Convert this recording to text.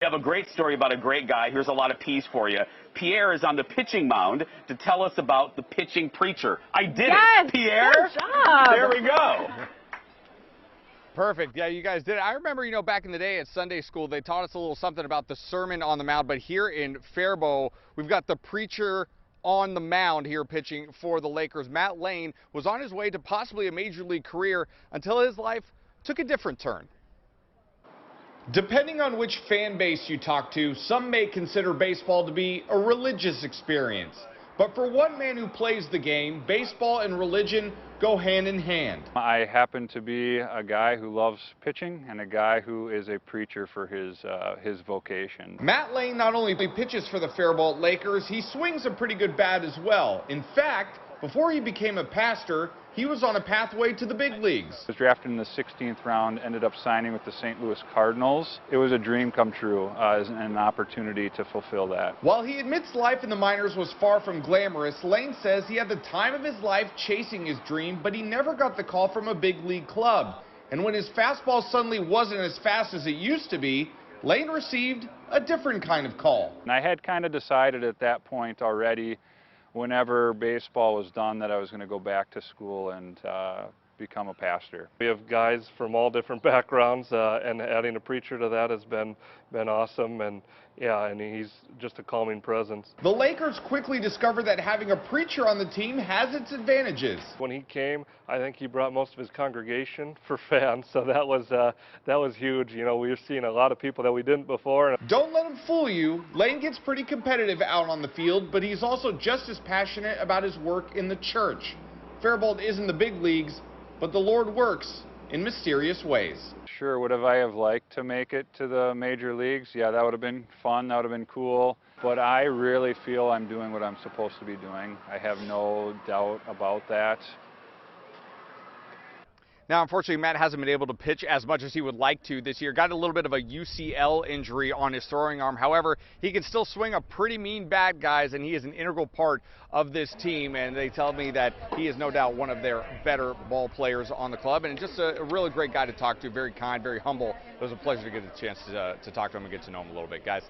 We have a great story about a great guy. Here's a lot of P's for you. Pierre is on the pitching mound to tell us about the pitching preacher. I did it, Pierre. Good job. There we go. Perfect. Yeah, you guys did it. I remember, back in the day at Sunday school, they taught us a little something about the sermon on the mound. But here in Faribault, we've got the preacher on the mound here pitching for the Lakers. Matt Lane was on his way to possibly a major league career until his life took a different turn. Depending on which fan base you talk to, some may consider baseball to be a religious experience. But for one man who plays the game, baseball and religion go hand in hand. I happen to be a guy who loves pitching and a guy who is a preacher for his vocation. Matt Lane not only pitches for the Faribault Lakers, he swings a pretty good bat as well. In fact, before he became a pastor, he was on a pathway to the big leagues. I was drafted in the 16th round, ended up signing with the St. Louis Cardinals. It was a dream come true, an opportunity to fulfill that. While he admits life in the minors was far from glamorous, Lane says he had the time of his life chasing his dream, but he never got the call from a big league club. And when his fastball suddenly wasn't as fast as it used to be, Lane received a different kind of call. And I had kind of decided at that point already, whenever baseball was done, that I was going to go back to school and become a pastor. We have guys from all different backgrounds, and adding a preacher to that has been awesome, and yeah, and he's just a calming presence. The Lakers quickly discovered that having a preacher on the team has its advantages. When he came, I think he brought most of his congregation for fans, so that was huge. We've seen a lot of people that we didn't before. Don't let him fool you. Lane gets pretty competitive out on the field, but he's also just as passionate about his work in the church. Faribault isn't the big leagues, but the Lord works in mysterious ways. Sure, would I have liked to make it to the major leagues? Yeah, that would have been fun, that would have been cool. But I really feel I'm doing what I'm supposed to be doing. I have no doubt about that. Now, unfortunately, Matt hasn't been able to pitch as much as he would like to this year. Got a little bit of a UCL injury on his throwing arm. However, he can still swing a pretty mean bat, guys, and he is an integral part of this team. And they tell me that he is no doubt one of their better ball players on the club. And just a really great guy to talk to, very kind, very humble. It was a pleasure to get a chance to talk to him and get to know him a little bit, guys.